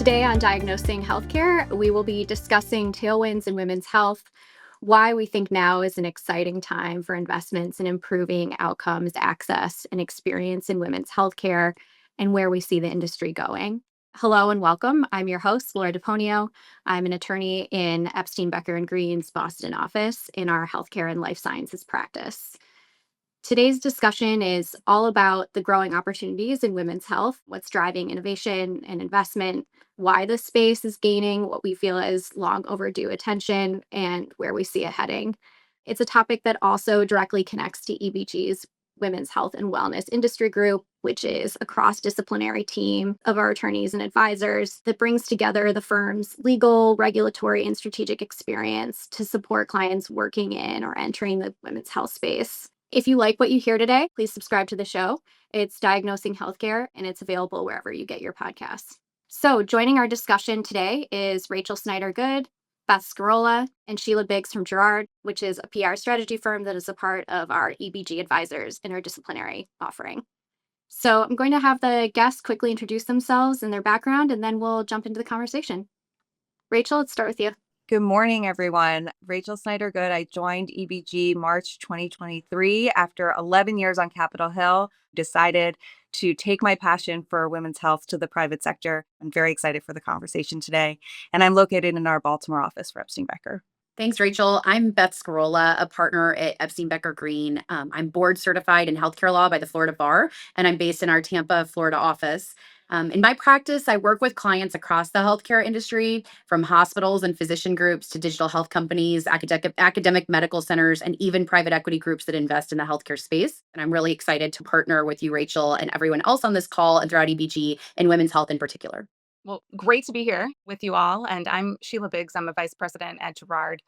Today on Diagnosing Healthcare, we will be discussing tailwinds in women's health, why we think now is an exciting time for investments in improving outcomes, access, and experience in women's healthcare, and where we see the industry going. Hello and welcome. I'm your host, Laura DePonio. I'm an attorney in Epstein Becker Green's Boston office in our healthcare and life sciences practice. Today's discussion is all about the growing opportunities in women's health, what's driving innovation and investment, why the space is gaining what we feel is long overdue attention, and where we see it heading. It's a topic that also directly connects to EBG's Women's Health and Wellness Industry Group, which is a cross-disciplinary team of our attorneys and advisors that brings together the firm's legal, regulatory, and strategic experience to support clients working in or entering the women's health space. If you like what you hear today, please subscribe to the show. It's Diagnosing Healthcare, and it's available wherever you get your podcasts. So joining our discussion today is Rachel Snyder Good, Beth Scarola, and Sheila Biggs from Jarrard, which is a PR strategy firm that is a part of our EBG Advisors interdisciplinary offering. So I'm going to have the guests quickly introduce themselves and their background, and then we'll jump into the conversation. Rachel, let's start with you. Good morning, everyone. Rachel Snyder Good. I joined EBG March 2023 after 11 years on Capitol Hill. Decided to take my passion for women's health to the private sector. I'm very excited for the conversation today. And I'm located in our Baltimore office for Epstein Becker. Thanks, Rachel. I'm Beth Scarola, a partner at Epstein Becker Green. I'm board certified in healthcare law by the Florida Bar, and I'm based in our Tampa, Florida office. In my practice, I work with clients across the healthcare industry, from hospitals and physician groups to digital health companies, academic medical centers, and even private equity groups that invest in the healthcare space. And I'm really excited to partner with you, Rachel, and everyone else on this call and throughout EBG in women's health in particular. Well, great to be here with you all. And I'm Sheila Biggs. I'm a vice president at Jarrard.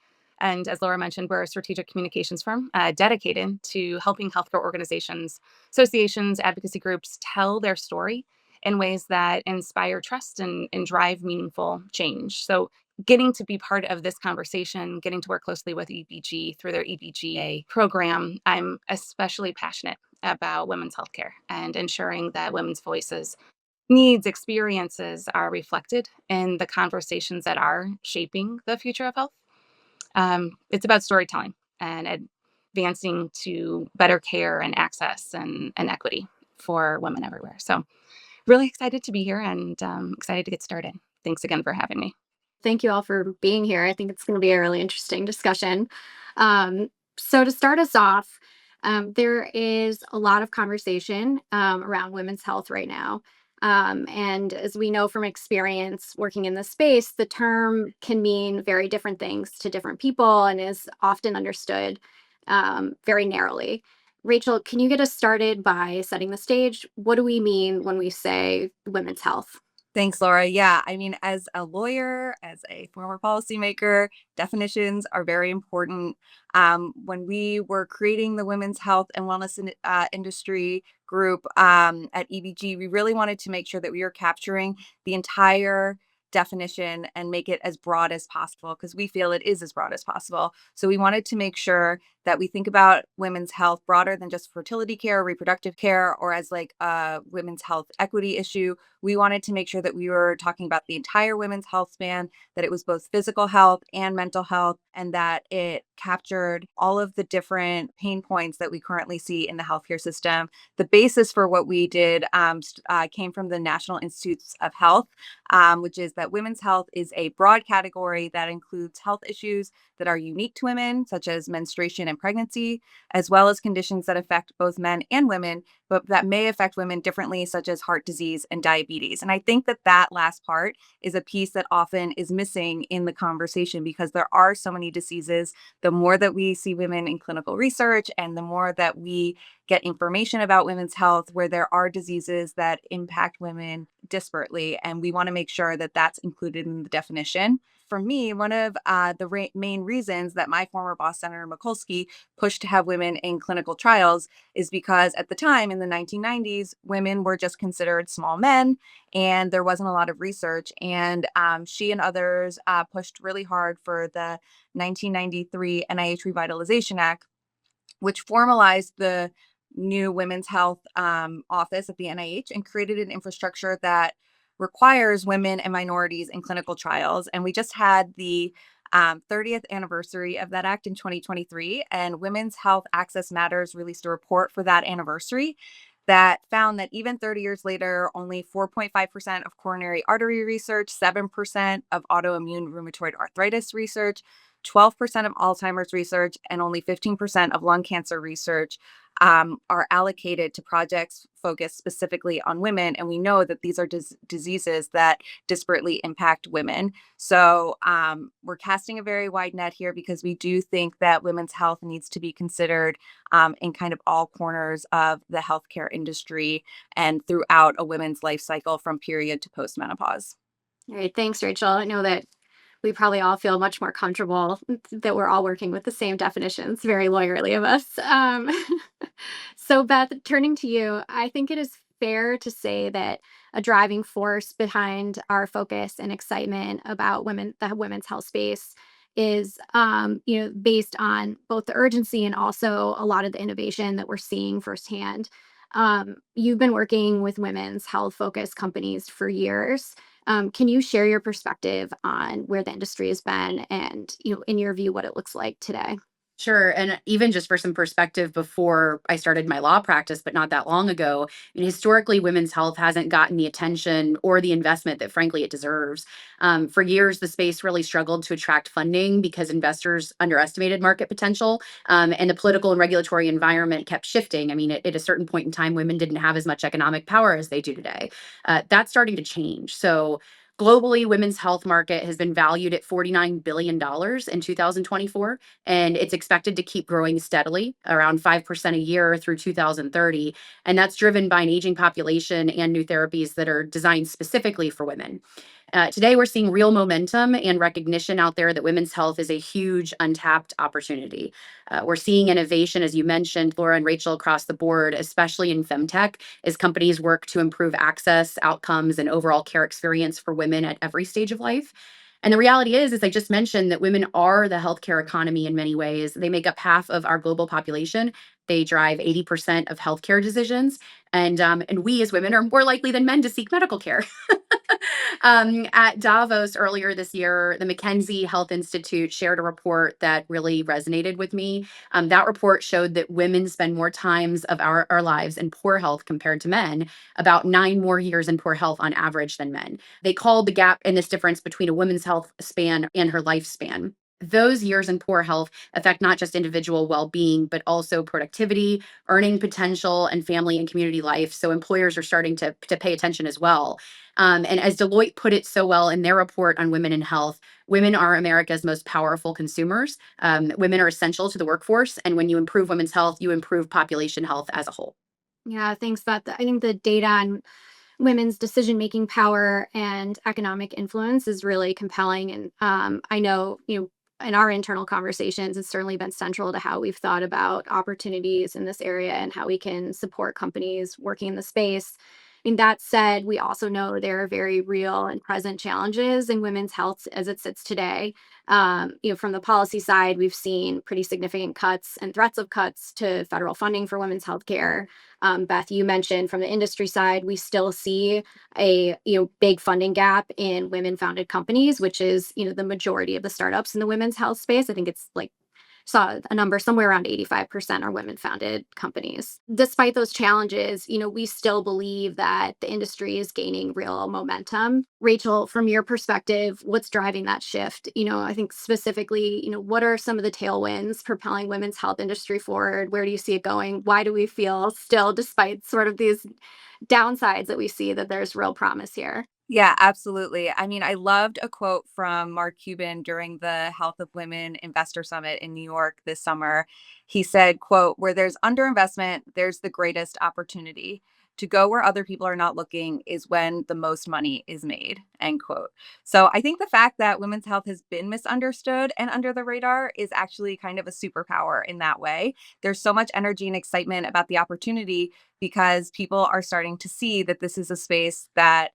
And as Laura mentioned, we're a strategic communications firm dedicated to helping healthcare organizations, associations, advocacy groups tell their story in ways that inspire trust and drive meaningful change. So getting to be part of this conversation, getting to work closely with EBG through their EBGA program, I'm especially passionate about women's healthcare and ensuring that women's voices, needs, experiences are reflected in the conversations that are shaping the future of health. It's about storytelling and advancing to better care and access and equity for women everywhere. So really excited to be here and excited to get started. Thanks again for having me. Thank you all for being here. I think it's going to be a really interesting discussion. So to start us off, there is a lot of conversation around women's health right now. And as we know from experience working in this space, the term can mean very different things to different people and is often understood very narrowly. Rachel, can you get us started by setting the stage? What do we mean when we say women's health? Thanks, Laura. Yeah, I mean, as a lawyer, as a former policymaker, definitions are very important. When we were creating the women's health and wellness industry group at EBG, we really wanted to make sure that we were capturing the entire definition and make it as broad as possible because we feel it is as broad as possible. So we wanted to make sure that we think about women's health broader than just fertility care, reproductive care, or as like a women's health equity issue. We wanted to make sure that we were talking about the entire women's health span, that it was both physical health and mental health, and that it captured all of the different pain points that we currently see in the healthcare system. The basis for what we did came from the National Institutes of Health, which is that women's health is a broad category that includes health issues that are unique to women, such as menstruation and pregnancy, as well as conditions that affect both men and women, but that may affect women differently, such as heart disease and diabetes. And I think that that last part is a piece that often is missing in the conversation because there are so many diseases. The more that we see women in clinical research and the more that we get information about women's health, where there are diseases that impact women disparately. And we want to make sure that that's included in the definition. For me, one of the main reasons that my former boss, Senator Mikulski, pushed to have women in clinical trials is because at the time in the 1990s, women were just considered small men and there wasn't a lot of research. And she and others pushed really hard for the 1993 NIH Revitalization Act, which formalized the new Women's Health Office at the NIH and created an infrastructure that requires women and minorities in clinical trials. And we just had the 30th anniversary of that act in 2023. And Women's Health Access Matters released a report for that anniversary that found that even 30 years later, only 4.5% of coronary artery research, 7% of autoimmune rheumatoid arthritis research, 12% of Alzheimer's research, and only 15% of lung cancer research are allocated to projects focused specifically on women. And we know that these are diseases that disparately impact women. So we're casting a very wide net here because we do think that women's health needs to be considered in kind of all corners of the healthcare industry and throughout a woman's life cycle from period to postmenopause. All right, thanks, Rachel. I know that we probably all feel much more comfortable that we're all working with the same definitions, very lawyerly of us. So, Beth, turning to you, I think it is fair to say that a driving force behind our focus and excitement about the women's health space is, based on both the urgency and also a lot of the innovation that we're seeing firsthand. You've been working with women's health focused companies for years. Can you share your perspective on where the industry has been and, in your view, what it looks like today? Sure. And even just for some perspective, before I started my law practice, but not that long ago, historically, women's health hasn't gotten the attention or the investment that, frankly, it deserves. For years, the space really struggled to attract funding because investors underestimated market potential, and the political and regulatory environment kept shifting. I mean, at a certain point in time, women didn't have as much economic power as they do today. That's starting to change. So, globally, women's health market has been valued at $49 billion in 2024, and it's expected to keep growing steadily, around 5% a year through 2030. And that's driven by an aging population and new therapies that are designed specifically for women. Today, we're seeing real momentum and recognition out there that women's health is a huge untapped opportunity. We're seeing innovation, as you mentioned, Laura and Rachel, across the board, especially in femtech, as companies work to improve access, outcomes, and overall care experience for women at every stage of life. And the reality is, as I just mentioned, that women are the healthcare economy in many ways. They make up half of our global population. They drive 80% of healthcare decisions. And we as women are more likely than men to seek medical care. At Davos earlier this year, the McKinsey Health Institute shared a report that really resonated with me. That report showed that women spend more times of our lives in poor health compared to men, about 9 more years in poor health on average than men. They called the gap in this difference between a woman's health span and her lifespan. Those years in poor health affect not just individual well being, but also productivity, earning potential, and family and community life. So employers are starting to pay attention as well. And as Deloitte put it so well in their report on women in health, women are America's most powerful consumers. Women are essential to the workforce. And when you improve women's health, you improve population health as a whole. Yeah, thanks, Beth. I think the data on women's decision-making power and economic influence is really compelling. And I know, in our internal conversations, it's certainly been central to how we've thought about opportunities in this area and how we can support companies working in the space. I mean, that said, we also know there are very real and present challenges in women's health as it sits today. From the policy side, we've seen pretty significant cuts and threats of cuts to federal funding for women's health care. Beth, you mentioned from the industry side, we still see a big funding gap in women-founded companies, which is the majority of the startups in the women's health space. I think it's like saw a number somewhere around 85% are women-founded companies. Despite those challenges, we still believe that the industry is gaining real momentum. Rachel, from your perspective, what's driving that shift? I think specifically, what are some of the tailwinds propelling women's health industry forward? Where do you see it going? Why do we feel still, despite sort of these downsides that we see, that there's real promise here? Yeah, absolutely. I mean, I loved a quote from Mark Cuban during the Health of Women Investor Summit in New York this summer. He said, quote, "Where there's underinvestment, there's the greatest opportunity. To go where other people are not looking is when the most money is made," end quote. So I think the fact that women's health has been misunderstood and under the radar is actually kind of a superpower in that way. There's so much energy and excitement about the opportunity because people are starting to see that this is a space that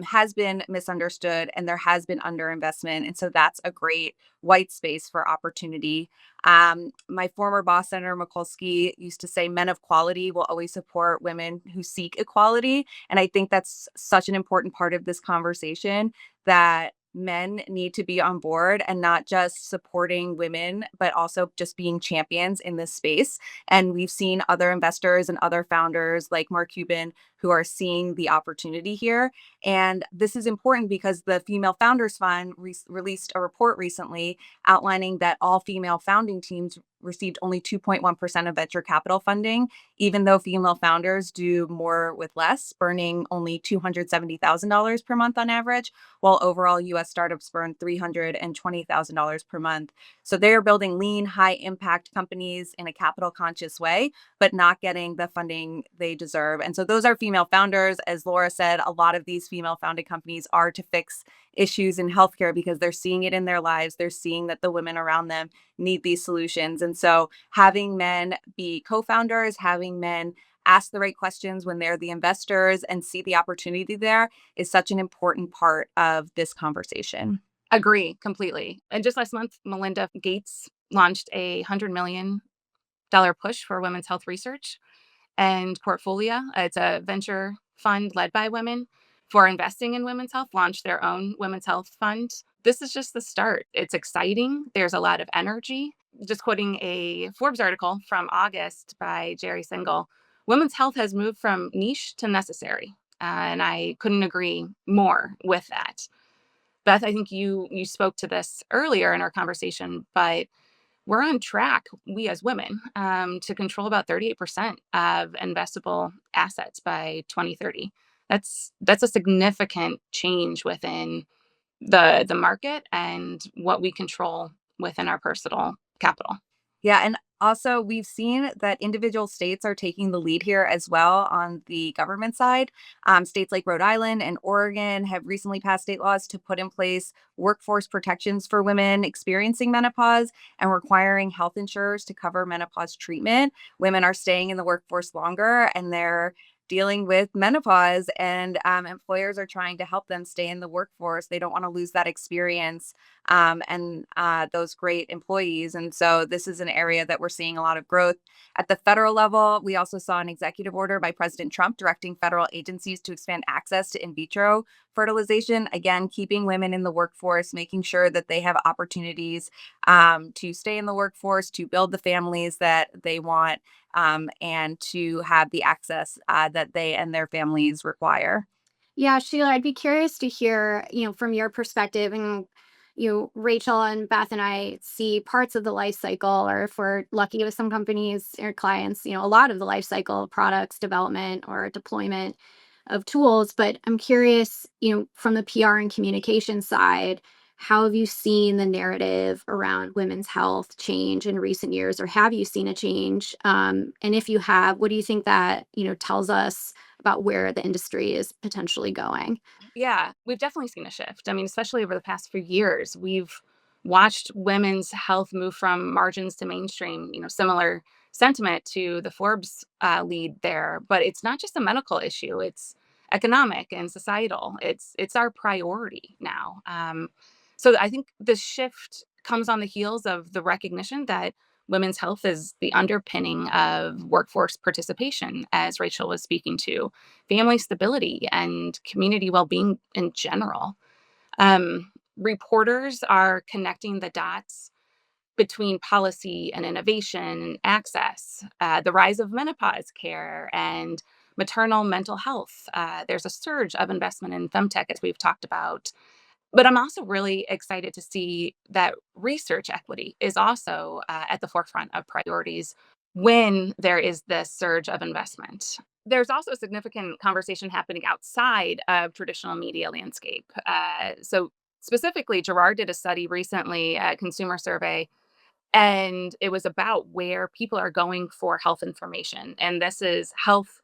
has been misunderstood, and there has been underinvestment. And so that's a great white space for opportunity. My former boss, Senator Mikulski, used to say men of quality will always support women who seek equality. And I think that's such an important part of this conversation, that men need to be on board and not just supporting women, but also just being champions in this space. And we've seen other investors and other founders like Mark Cuban who are seeing the opportunity here. And this is important because the Female Founders Fund released a report recently outlining that all female founding teams received only 2.1% of venture capital funding, even though female founders do more with less, burning only $270,000 per month on average, while overall US startups burn $320,000 per month. So they're building lean, high impact companies in a capital conscious way, but not getting the funding they deserve. And so those are female founders. As Laura said, a lot of these female founded companies are to fix issues in healthcare because they're seeing it in their lives. They're seeing that the women around them need these solutions. And so having men be co-founders, having men ask the right questions when they're the investors and see the opportunity there is such an important part of this conversation. Agree completely. And just last month, Melinda Gates launched a $100 million push for women's health research and Portfolio. It's a venture fund led by women for investing in women's health, launched their own women's health fund. This is just the start. It's exciting. There's a lot of energy. Just quoting a Forbes article from August by Jerry Single, women's health has moved from niche to necessary. And I couldn't agree more with that. Beth, I think you spoke to this earlier in our conversation, but we're on track, we as women, to control about 38% of investable assets by 2030. That's a significant change within the market and what we control within our personal capital. Yeah, and also we've seen that individual states are taking the lead here as well on the government side. States like Rhode Island and Oregon have recently passed state laws to put in place workforce protections for women experiencing menopause and requiring health insurers to cover menopause treatment. Women are staying in the workforce longer and they're dealing with menopause, and employers are trying to help them stay in the workforce. They don't want to lose that experience and those great employees. And so this is an area that we're seeing a lot of growth. At the federal level, we also saw an executive order by President Trump directing federal agencies to expand access to in vitro fertilization, again, keeping women in the workforce, making sure that they have opportunities to stay in the workforce, to build the families that they want, and to have the access that they and their families require. Yeah, Sheila, I'd be curious to hear, from your perspective, and Rachel and Beth and I see parts of the life cycle, or if we're lucky with some companies or clients, a lot of the life cycle of products development or deployment of tools. But I'm curious, from the PR and communication side, how have you seen the narrative around women's health change in recent years, or have you seen a change? And if you have, what do you think that, tells us about where the industry is potentially going? Yeah, we've definitely seen a shift. I mean, especially over the past few years, we've watched women's health move from margins to mainstream, similar sentiment to the Forbes lead there. But it's not just a medical issue, it's economic and societal. It's our priority now. So I think the shift comes on the heels of the recognition that women's health is the underpinning of workforce participation, as Rachel was speaking to, family stability, and community well-being in general. Reporters are connecting the dots between policy and innovation and access, the rise of menopause care and maternal mental health. There's a surge of investment in femtech, as we've talked about. But I'm also really excited to see that research equity is also at the forefront of priorities when there is this surge of investment. There's also a significant conversation happening outside of traditional media landscape. So specifically, Jarrard did a study recently, a consumer survey, and it was about where people are going for health information. And this is health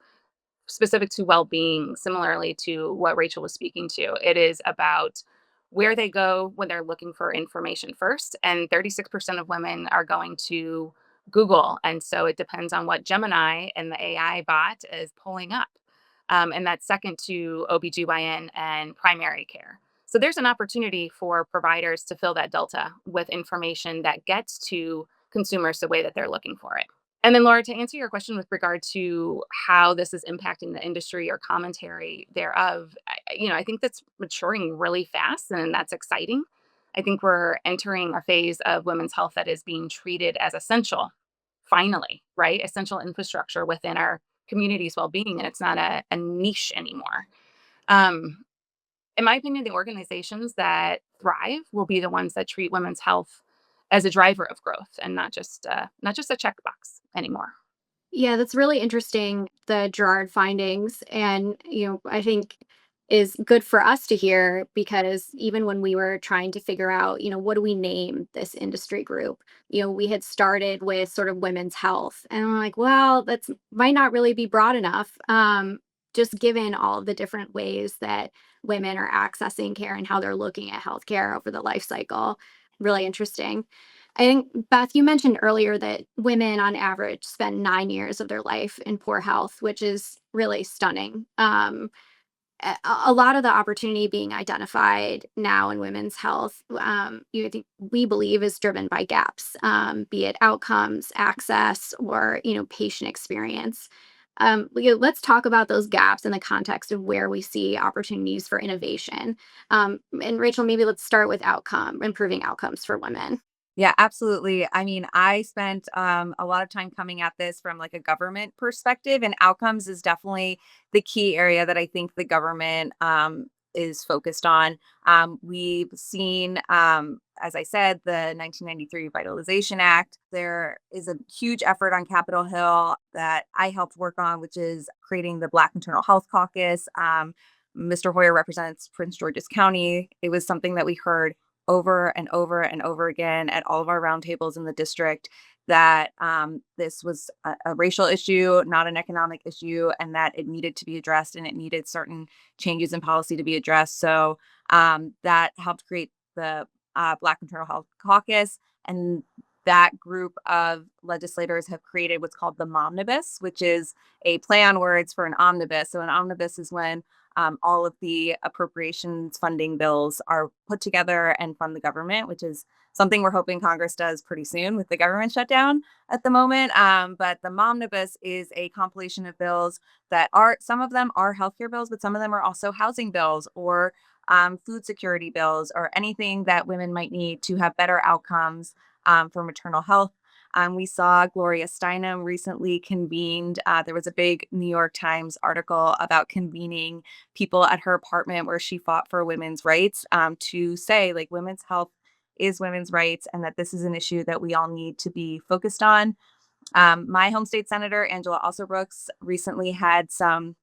specific to well-being, similarly to what Rachel was speaking to. It is about where they go when they're looking for information first. And 36% of women are going to Google. And so it depends on what Gemini and the AI bot is pulling up. and that's second to OBGYN and primary care. So there's an opportunity for providers to fill that delta with information that gets to consumers the way that they're looking for it. And then, Laura, to answer your question with regard to how this is impacting the industry or commentary thereof, I think that's maturing really fast, and that's exciting. I think we're entering a phase of women's health that is being treated as essential, finally, right? Essential infrastructure within our community's well-being, and it's not a niche anymore. Um, in my opinion, the organizations that thrive will be the ones that treat women's health as a driver of growth and not just a checkbox anymore. Yeah, that's really interesting, the Gerard findings. And, I think is good for us to hear because even when we were trying to figure out, what do we name this industry group? We had started with sort of women's health. And we're like, well, that's might not really be broad enough. Just given all of the different ways that women are accessing care and how they're looking at healthcare over the life cycle. Really interesting. I think, Beth, you mentioned earlier that women on average spend 9 years of their life in poor health, which is really stunning. A lot of the opportunity being identified now in women's health, think we believe is driven by gaps, be it outcomes, access, or patient experience. Let's talk about those gaps in the context of where we see opportunities for innovation. And Rachel, maybe let's start with improving outcomes for women. Yeah, absolutely. I mean, I spent a lot of time coming at this from like a government perspective, and outcomes is definitely the key area that I think the government is focused on. We've seen, as I said, the 1993 Revitalization Act. There is a huge effort on Capitol Hill that I helped work on, which is creating the Black Maternal Health Caucus. Mr. Hoyer represents Prince George's County. It was something that we heard over and over and over again at all of our roundtables in the district that this was a racial issue, not an economic issue, and that it needed to be addressed and it needed certain changes in policy to be addressed. So that helped create the Black Maternal Health Caucus. And that group of legislators have created what's called the Momnibus, which is a play on words for an omnibus. So an omnibus is when all of the appropriations funding bills are put together and from the government, which is something we're hoping Congress does pretty soon with the government shutdown at the moment. But the Momnibus is a compilation of bills that some of them are healthcare bills, but some of them are also housing bills or food security bills or anything that women might need to have better outcomes for maternal health. We saw Gloria Steinem recently convened. There was a big New York Times article about convening people at her apartment where she fought for women's rights to say, like, women's health is women's rights and that this is an issue that we all need to be focused on. My home state senator, Angela Alsobrooks, recently had some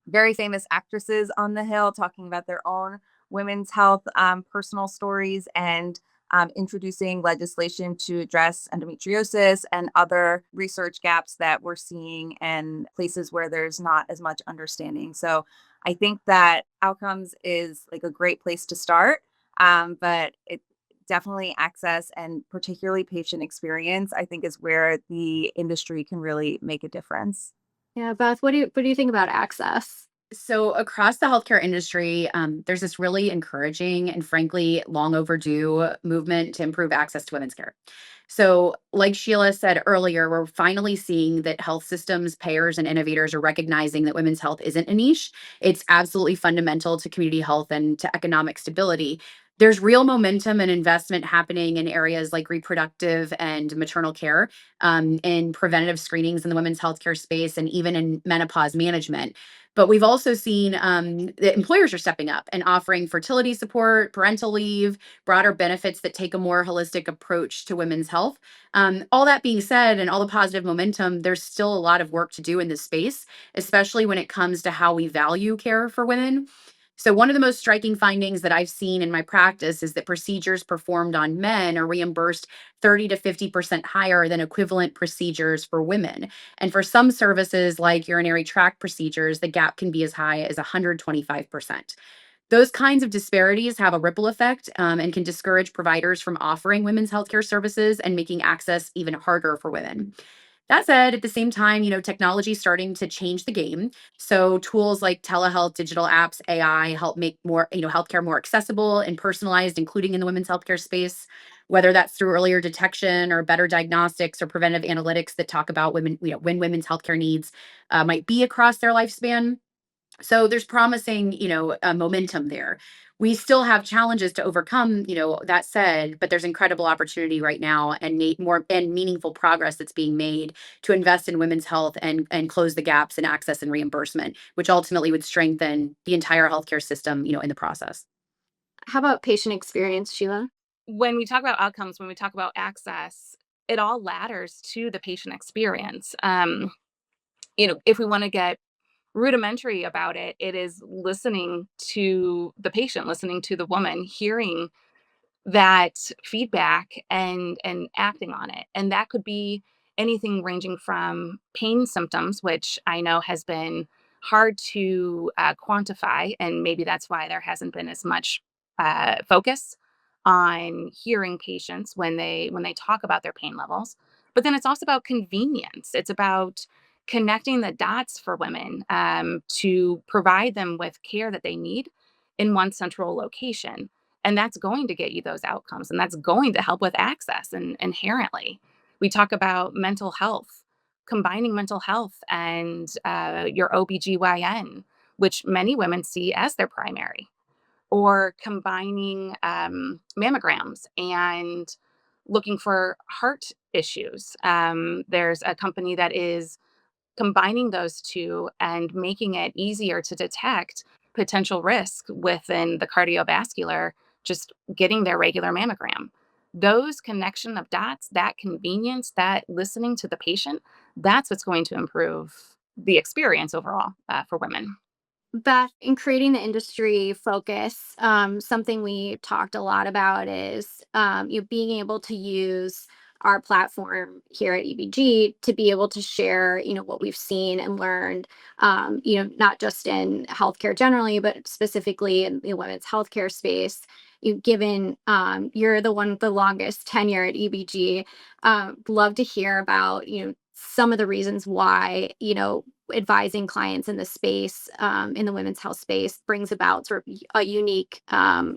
very famous actresses on the Hill talking about their own women's health personal stories and introducing legislation to address endometriosis and other research gaps that we're seeing and places where there's not as much understanding. So I think that outcomes is like a great place to start, but it definitely access and particularly patient experience, I think, is where the industry can really make a difference. Yeah, Beth, what do you think about access? So across the healthcare industry, there's this really encouraging and frankly long overdue movement to improve access to women's care. So, like Sheila said earlier, we're finally seeing that health systems, payers, and innovators are recognizing that women's health isn't a niche. It's absolutely fundamental to community health and to economic stability. There's real momentum and investment happening in areas like reproductive and maternal care, in preventative screenings in the women's healthcare space, and even in menopause management. But we've also seen that employers are stepping up and offering fertility support, parental leave, broader benefits that take a more holistic approach to women's health. All that being said, and all the positive momentum, there's still a lot of work to do in this space, especially when it comes to how we value care for women. So, one of the most striking findings that I've seen in my practice is that procedures performed on men are reimbursed 30 to 50% higher than equivalent procedures for women. And for some services like urinary tract procedures, the gap can be as high as 125%. Those kinds of disparities have a ripple effect, and can discourage providers from offering women's healthcare services and making access even harder for women. That said, at the same time, technology is starting to change the game. So tools like telehealth, digital apps, AI help make more, healthcare more accessible and personalized, including in the women's healthcare space, whether that's through earlier detection or better diagnostics or preventive analytics that talk about women, when women's healthcare needs might be across their lifespan. So there's promising, momentum there. We still have challenges to overcome, that said, but there's incredible opportunity right now and more and meaningful progress that's being made to invest in women's health and close the gaps in access and reimbursement, which ultimately would strengthen the entire healthcare system, in the process. How about patient experience, Sheila? When we talk about outcomes, when we talk about access, it all ladders to the patient experience. If we want to get rudimentary about it, it is listening to the patient, listening to the woman, hearing that feedback and acting on it. And that could be anything ranging from pain symptoms, which I know has been hard to quantify, and maybe that's why there hasn't been as much focus on hearing patients when they talk about their pain levels. But then it's also about convenience. It's about connecting the dots for women, to provide them with care that they need in one central location, and that's going to get you those outcomes, and that's going to help with access. And inherently, we talk about mental health, combining mental health and your OBGYN, which many women see as their primary, or combining mammograms and looking for heart issues. There's a company that is combining those two and making it easier to detect potential risk within the cardiovascular, just getting their regular mammogram. Those connection of dots, that convenience, that listening to the patient, that's what's going to improve the experience overall for women. Beth, in creating the industry focus, something we talked a lot about is you being able to use our platform here at EBG to be able to share, what we've seen and learned, not just in healthcare generally, but specifically in the women's healthcare space. Given you're the one with the longest tenure at EBG, love to hear about, some of the reasons why, advising clients in the space, in the women's health space, brings about sort of a unique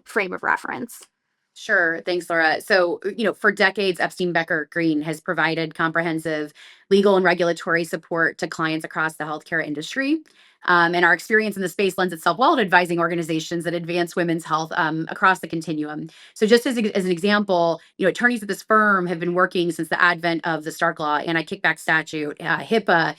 frame of reference. Sure. Thanks, Laura. So, for decades, Epstein Becker Green has provided comprehensive legal and regulatory support to clients across the healthcare industry. And our experience in the space lends itself well to advising organizations that advance women's health across the continuum. So, just as an example, attorneys at this firm have been working since the advent of the Stark Law, anti-kickback statute, HIPAA.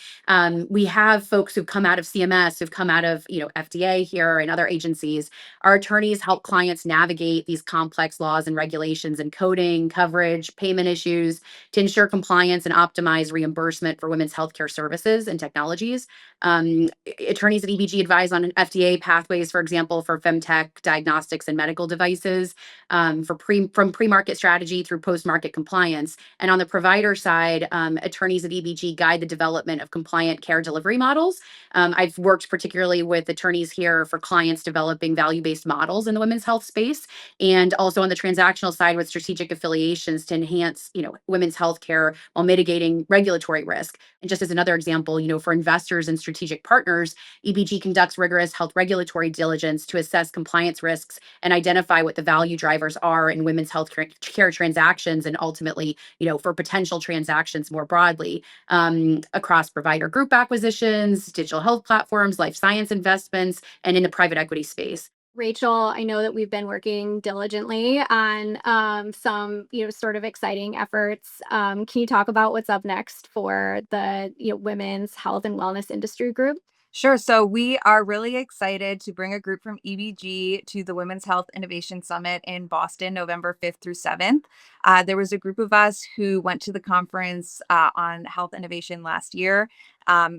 We have folks who've come out of CMS, who've come out of FDA here and other agencies. Our attorneys help clients navigate these complex laws and regulations and coding, coverage, payment issues to ensure compliance and optimize reimbursement for women's healthcare services and technologies. Attorneys at EBG advise on FDA pathways, for example, for femtech, diagnostics, and medical devices, from pre-market strategy through post-market compliance. And on the provider side, attorneys at EBG guide the development of compliant care delivery models. I've worked particularly with attorneys here for clients developing value-based models in the women's health space, and also on the transactional side with strategic affiliations to enhance, women's health care while mitigating regulatory risk. And just as another example, for investors and strategic partners, EBG conducts rigorous health regulatory diligence to assess compliance risks and identify what the value drivers are in women's health care transactions, and ultimately, for potential transactions more broadly, across provider group acquisitions, digital health platforms, life science investments, and in the private equity space. Rachel, I know that we've been working diligently on some, sort of exciting efforts. Can you talk about what's up next for the, women's health and wellness industry group? Sure. So we are really excited to bring a group from EBG to the Women's Health Innovation Summit in Boston, November 5th through 7th. There was a group of us who went to the conference on health innovation last year.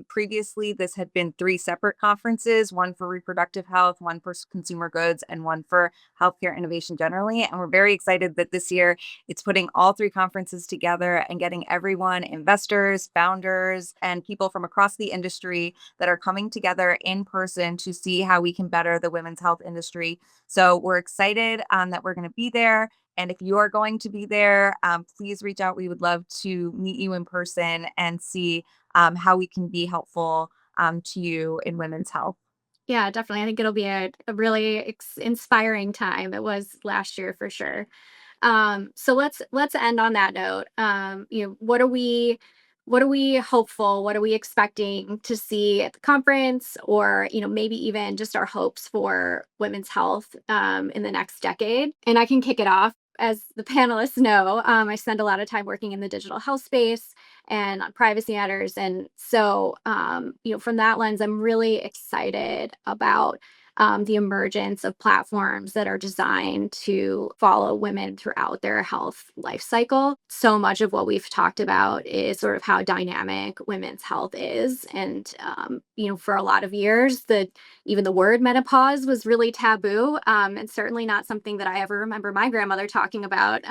Previously, this had been three separate conferences, one for reproductive health, one for consumer goods, and one for healthcare innovation generally. And we're very excited that this year it's putting all three conferences together and getting everyone, investors, founders, and people from across the industry that are coming together in person to see how we can better the women's health industry. So we're excited that we're going to be there. And if you are going to be there, please reach out. We would love to meet you in person and see how we can be helpful to you in women's health. Yeah, definitely. I think it'll be a really inspiring time. It was last year for sure. So let's end on that note. What are we hopeful? What are we expecting to see at the conference, or maybe even just our hopes for women's health in the next decade? And I can kick it off. As the panelists know, I spend a lot of time working in the digital health space and on privacy matters, and so from that lens, I'm really excited about the emergence of platforms that are designed to follow women throughout their health life cycle. So much of what we've talked about is sort of how dynamic women's health is. And, for a lot of years, even the word menopause was really taboo, and certainly not something that I ever remember my grandmother talking about.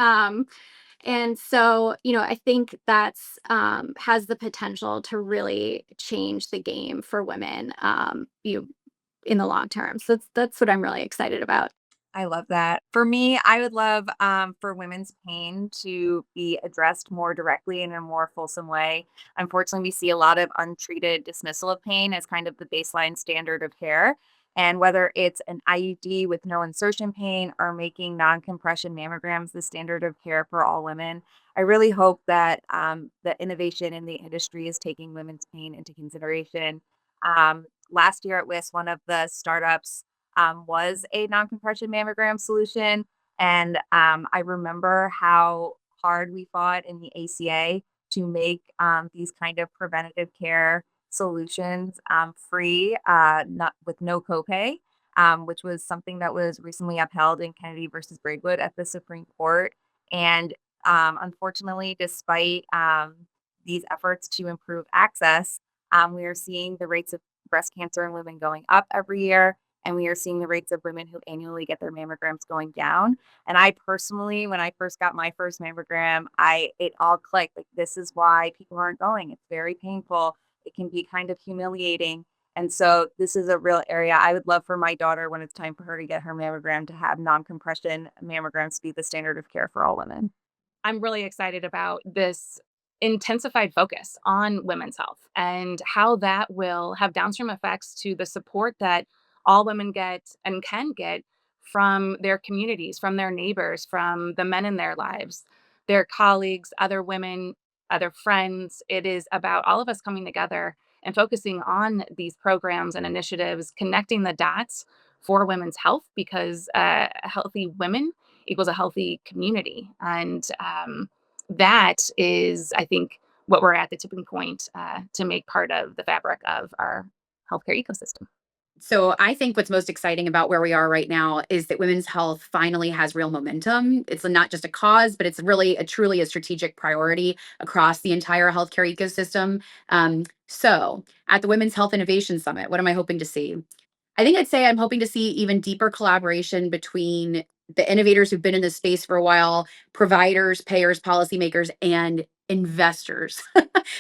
And so, I think that's has the potential to really change the game for women. In the long term. So that's what I'm really excited about. I love that. For me, I would love for women's pain to be addressed more directly in a more fulsome way. Unfortunately, we see a lot of untreated dismissal of pain as kind of the baseline standard of care. And whether it's an IUD with no insertion pain or making non compression mammograms the standard of care for all women, I really hope that the innovation in the industry is taking women's pain into consideration. Last year at WIS, one of the startups was a non-compression mammogram solution. And I remember how hard we fought in the ACA to make these kind of preventative care solutions free, not with no copay, which was something that was recently upheld in Kennedy versus Braidwood at the Supreme Court. And unfortunately, despite these efforts to improve access, we are seeing the rates of breast cancer in women going up every year, and we are seeing the rates of women who annually get their mammograms going down. And I personally, when I first got my first mammogram, it all clicked. Like, this is why people aren't going. It's very painful. It can be kind of humiliating. And so this is a real area I would love for my daughter, when it's time for her to get her mammogram, to have non-compression mammograms be the standard of care for all women. I'm really excited about this intensified focus on women's health and how that will have downstream effects to the support that all women get and can get from their communities, from their neighbors, from the men in their lives, their colleagues, other women, other friends. It is about all of us coming together and focusing on these programs and initiatives, connecting the dots for women's health, because healthy women equals a healthy community. And that is, I think, what we're at the tipping point to make part of the fabric of our healthcare ecosystem. So I think what's most exciting about where we are right now is that women's health finally has real momentum. It's not just a cause, but it's really truly a strategic priority across the entire healthcare ecosystem. So at the Women's Health Innovation Summit, what am I hoping to see? I think I'd say I'm hoping to see even deeper collaboration between the innovators who've been in this space for a while, providers, payers, policymakers, and investors,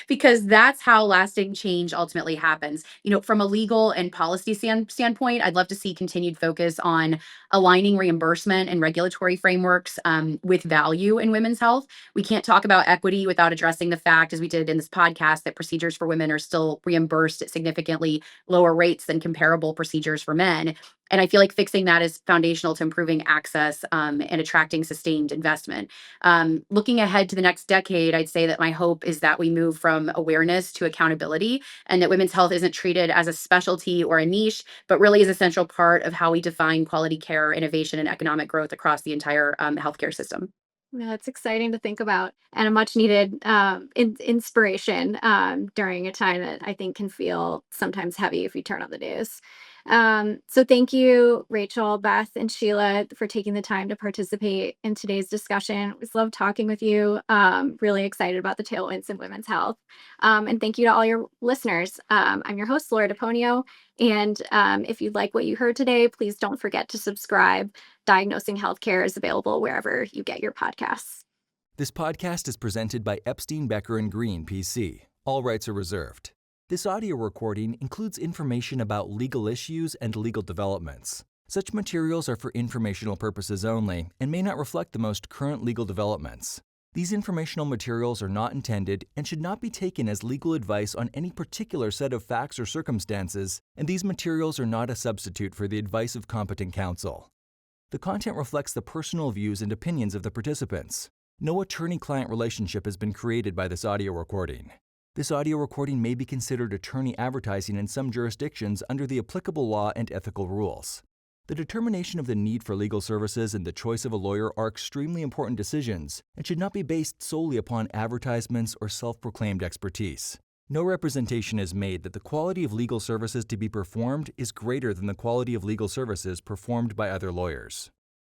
because that's how lasting change ultimately happens. From a legal and policy standpoint, I'd love to see continued focus on aligning reimbursement and regulatory frameworks with value in women's health. We can't talk about equity without addressing the fact, as we did in this podcast, that procedures for women are still reimbursed at significantly lower rates than comparable procedures for men. And I feel like fixing that is foundational to improving access and attracting sustained investment. Looking ahead to the next decade, I'd say that my hope is that we move from awareness to accountability, and that women's health isn't treated as a specialty or a niche, but really is a central part of how we define quality care, innovation, and economic growth across the entire healthcare system. Yeah, it's exciting to think about, and a much needed inspiration during a time that I think can feel sometimes heavy if you turn on the news. So thank you, Rachel, Beth, and Sheila, for taking the time to participate in today's discussion. It was love talking with you. Really excited about the tailwinds in women's health. And thank you to all your listeners. I'm your host, Laura DePonio. And if you like what you heard today, please don't forget to subscribe. Diagnosing Healthcare is available wherever you get your podcasts. This podcast is presented by Epstein Becker Green, PC. All rights are reserved. This audio recording includes information about legal issues and legal developments. Such materials are for informational purposes only and may not reflect the most current legal developments. These informational materials are not intended and should not be taken as legal advice on any particular set of facts or circumstances, and these materials are not a substitute for the advice of competent counsel. The content reflects the personal views and opinions of the participants. No attorney-client relationship has been created by this audio recording. This audio recording may be considered attorney advertising in some jurisdictions under the applicable law and ethical rules. The determination of the need for legal services and the choice of a lawyer are extremely important decisions and should not be based solely upon advertisements or self-proclaimed expertise. No representation is made that the quality of legal services to be performed is greater than the quality of legal services performed by other lawyers.